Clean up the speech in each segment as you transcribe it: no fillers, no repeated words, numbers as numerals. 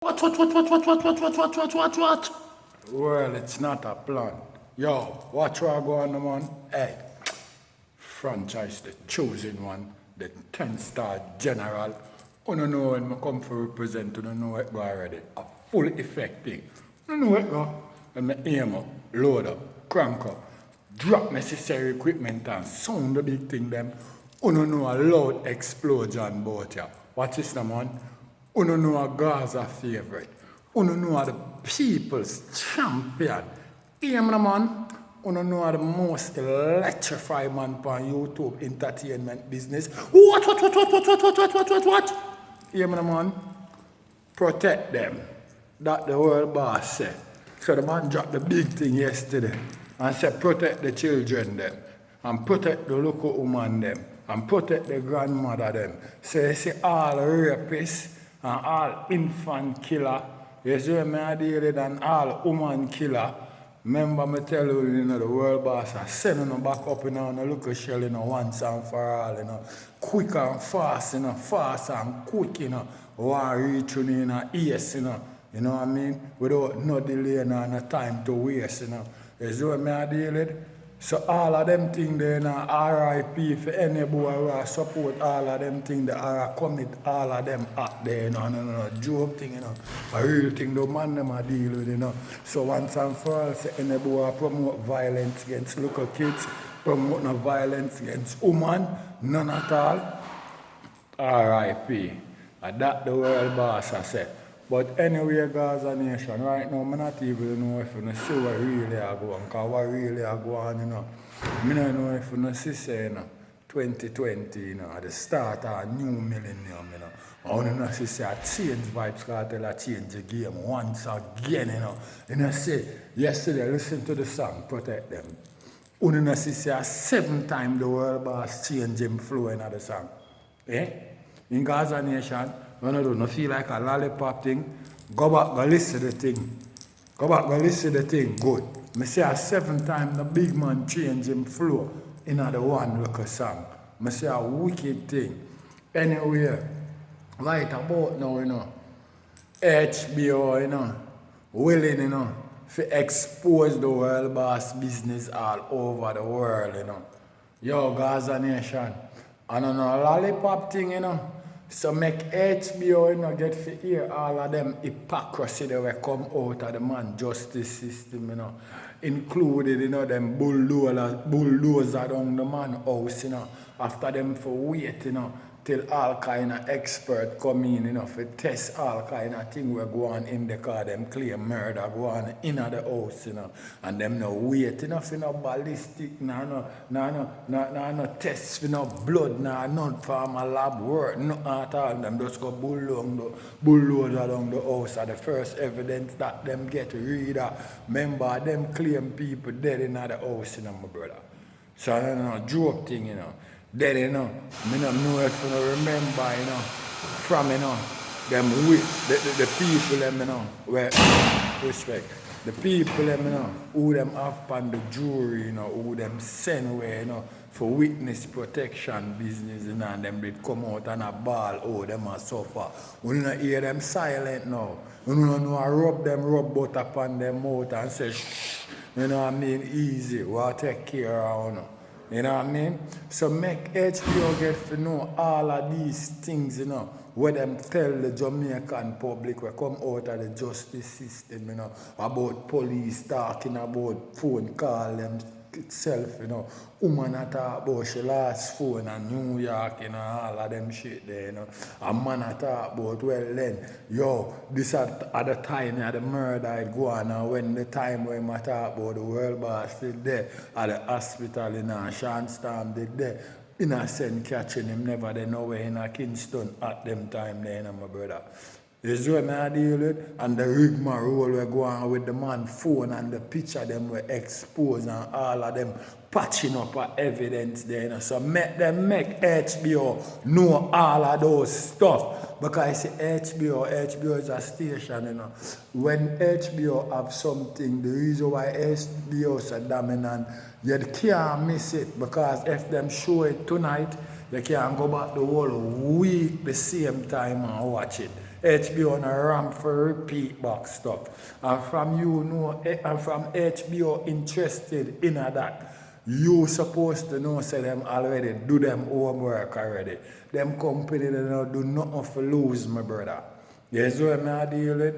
What? Well, it's not a plan. Yo, watch what go on, man. Hey, franchise, the chosen one, the 10-star general. You don't know when I come for represent, you don't know it go already. A full effect thing. You know it go. When I aim up, load up, crank up, drop necessary equipment and sound the big thing them. You don't know a loud explosion bout ya. Watch this now, man. You don't know a Gaza favorite. You don't know the people's champion. Hear me, man. You don't know the most electrifying man on YouTube entertainment business. What? Hear me, man. Protect them. That the world boss said. So the man dropped the big thing yesterday and said protect the children them and protect the local woman them and protect the grandmother them. So you see all rapists and all infant killer, you see me I deal with and all woman killer. Remember me tell you, the world boss are sending them back up in a little shell, once and for all, quick and fast, fast and quick, want reach in a ears, you know what I mean? Without no delay and no time to waste, You see what I deal with? So all of them things there RIP for any boy who support all of them things that are commit all of them out there, no joke thing, A real thing the man them a deal with, So once and for all, say any boy promote violence against local kids, promote no violence against women, none at all. RIP. And that the world boss I say. But anyway, Gaza Nation, right now, I not even know if you see what really are going, because what really are going, I don't know if you see, say, 2020, at the start of a new millennium, I don't know if you see, I change Vybz Kartel, I change the game once again, And I say, yesterday, listen to the song, Protect Them. I don't know if you see, a 7th time the world boss change him flow in the song. In Gaza Nation, when I don't feel like a lollipop thing, go back, go listen to the thing. Go back, go listen to the thing, good. I say a 7th time the big man change him flow in the one local song. I say a wicked thing. Anyway, right about now, HBO, willing, to expose the world boss business all over the world, Yo, Gaza Nation, I don't know, lollipop thing, So make HBO, get to hear all of them hypocrisy that will come out of the man justice system, Included, them bulldozer down the man house, After them for wait, till all kind of expert come in, for test all kind of thing we go on in the car, them claim murder go on in the house, And them no wait, for no ballistic, no test, for no blood, none from a lab work, no at all. Them just go bulldozer down the house. And the first evidence that them get reader. Remember, them claim people dead in the house, my brother. So I don't know, joke thing, Dead, I don't know if you remember, from, them the people, them, where, respect, the people, them, who them have on the jury, who them send away, for witness protection business, and them did come out and a ball, them a suffer. We don't hear them silent now. We don't know, rub butter upon them mouth and say, shh, you know what I mean, easy, we'll take care of you. You know what I mean? So make HBO get to know all of these things, where them tell the Jamaican public we come out of the justice system, about police talking about phone call them itself, woman a talk about she lost phone in New York, all of them shit there, A man a talk about, well then, this at the time the murder it go on, and when the time when I talk about the world boss still there, at the hospital, Sean Storm did there, innocent catching him, never they know where in Kingston at them time there, my brother. You see what I deal with? And the rigmarole we go on with the man phone and the picture them were exposed and all of them patching up evidence there. So make HBO know all of those stuff. Because HBO is a station, When HBO have something, the reason why HBO is so dominant, you can't miss it. Because if them show it tonight, you can't go back the whole week the same time and watch it. HBO on a ramp for repeat back stuff. And from you know, and from HBO interested in that, you supposed to know say them already, do them homework already. Them company they don't do nothing for lose, my brother. You see what I deal with?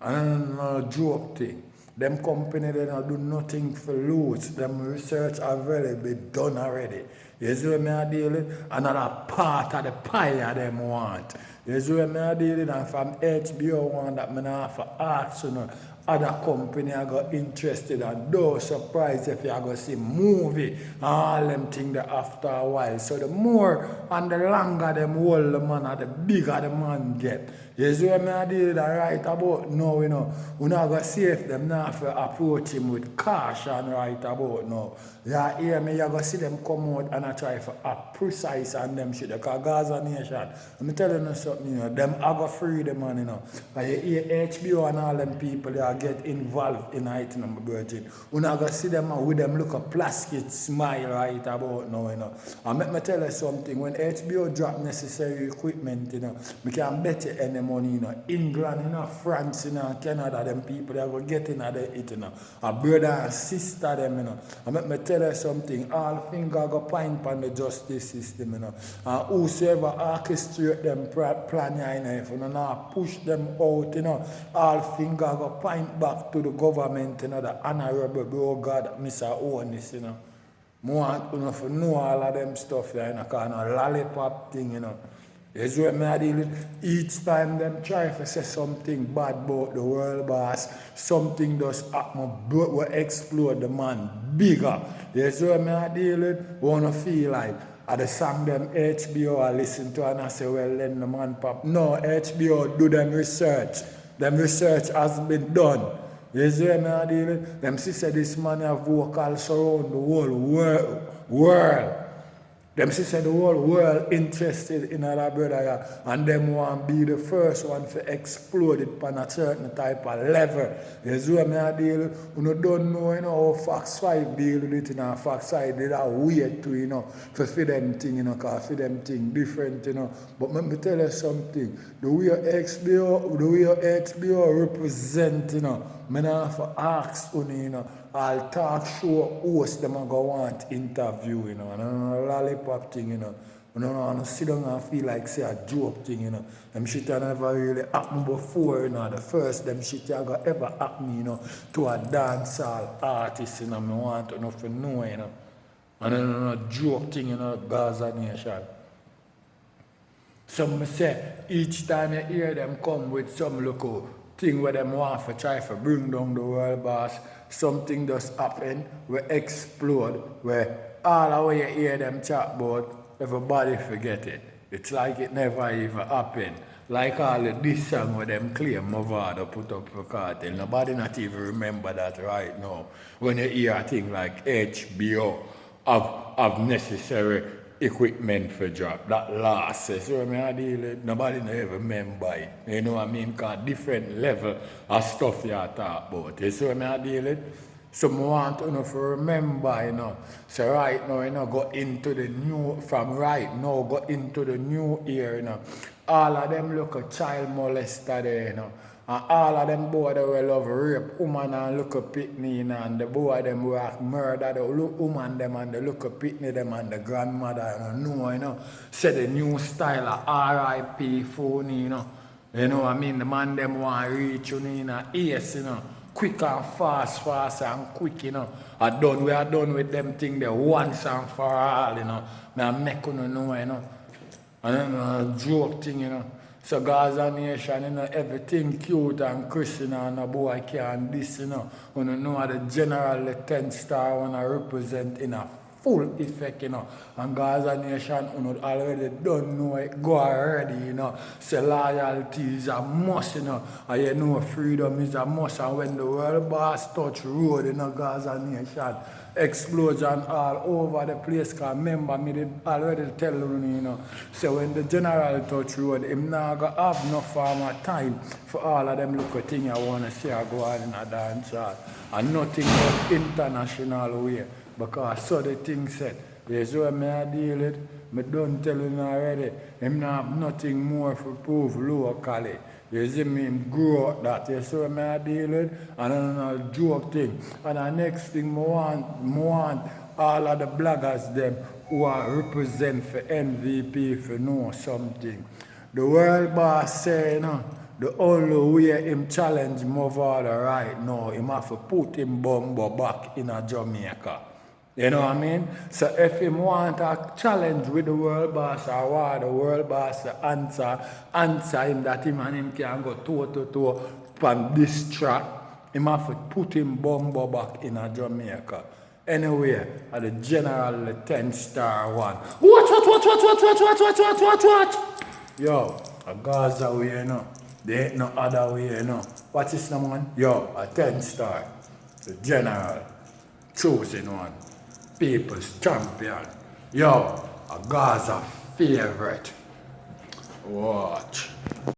And no joke thing. Them company they don't do nothing for lose. Them research already been done already. You see what I deal with? Another part of the pie them want. You see what I deal with? And from HBO one that I have to ask you know, other company I got interested and no surprise if you are going to see movie and all them things there after a while. So the more and the longer them hold the man, the bigger the man get. You see what I did right about now, you know. We're not going to see if them not have to approach him with caution right about now. You hear me, you're going to see them come out and I try for a precise and them shit. Because Gaza Nation, I'm telling you something, you know, them are going to free the man, you know. But you hear HBO and all them people, they are get involved in it, you know, my virgin. We're not going to see them with them look a plastic smile right about now, you know. And let me tell you something, when HBO drop necessary equipment, you know, we can bet you any money, you know. England, you know, France, you know, Canada, them people, they are going to get in at it, you know. A brother and sister, them, you know. And let me tell you something, all finger go point on the justice system, you know. And whosoever orchestrate them plan, you know, if you know, push them out, you know, all finger go point back to the government, you know, the honorable bro God, Mr. Onis, you know. More want you know, to know all of them stuff, you know, kind of lollipop thing, you know. That's what I deal with. Each time them try to say something bad about the world boss, something does happen, will explode the man bigger. That's what I deal with. Wanna feel like at the song them HBO I listen to and I say, well then the man pop. No, HBO do them research. Them research has been done. You see what I deal with? Them see say this man have vocals around the whole world. Them say the whole world interested in other brother yeah, and them want to be the first one to explode it on a certain type of level. You see what I deal with? You don't know, you know how Fox 5 deal with it, you know, Fox 5 did a weird to, you know, for them thing, you know, because for them thing different, you know. But let me tell you something, the way HBO represent, you know, I have to ask you know, I'll talk show host them and go want interview, you know, and a lollipop thing, you know. You know, and sit down and feel like say a joke thing, you know. Them shit never really happened before, you know. The first them shit got ever happen, you know, to a dancehall artist, you know. I want to know, you know. And then a joke thing, you know, Gaza Nation. Some say each time you hear them come with some local thing where them want to try to bring down the world boss, something does happen, we explode, where all the way you hear them chat about, everybody forget it. It's like it never even happened. Like all of this song where them claim Mavado put up for kartel. Nobody not even remember that right now. When you hear a thing like HBO of necessary equipment for drop, that last says, so I deal with, nobody never remember it. You know what I mean? Because different level of stuff you talk about. You see what I deal with? So I want you know, to remember, you know. So right now, you know, go into the new, from right now, go into the new year, you know. All of them look a child molester there, you know. And all of them boy that will love rape woman and look a pitney, you know, and the boy them will murder the woman them and the look a pitney them and the grandmother, you know. Say the new style of R.I.P. phone, you know. You know what I mean? The man them want to reach you in a ace, you know. Quick and fast and quick, you know. We are done with them thing there once and for all, you know. Now make you know, you know. And then a joke thing, you know. So Gaza Nation, you know, everything cute and Christian and a boy can this, you know. You know the general, the 10 star want to represent in a full effect, you know. And Gaza Nation, you know, already don't know it, go already, you know. So loyalty is a must, you know. And you know freedom is a must. And when the world boss touch road, you know, Gaza Nation, explosion all over the place. Because remember, me did already tell you, know. So when the general touch road, him not gonna have no farmer time for all of them little things I want to see I go on in a dance hall. And nothing but international way. Because so the thing said, there's where I deal with. Me done telling you already, him not have nothing more to prove locally. You see me, him grow up that. You see what me I deal with? And another joke thing. And the next thing, I want all of the bloggers them who are represent for MVP for know something. The world boss say, you know, the only way him challenge Movada right now, him have to put him bumbo back in a Jamaica. You know what I mean? So if him want a challenge with the world boss or what the world boss answer him that him and him can go toe to toe on this track, him have to put him bumbo back in a Jamaica. Anyway, at the general the 10-star one. What? Yo, a Gaza way, you know. There ain't no other way, you know. What is the one? Yo, a 10-star. The general. Chosen one. People's champion. Yo, a Gaza favorite. Watch.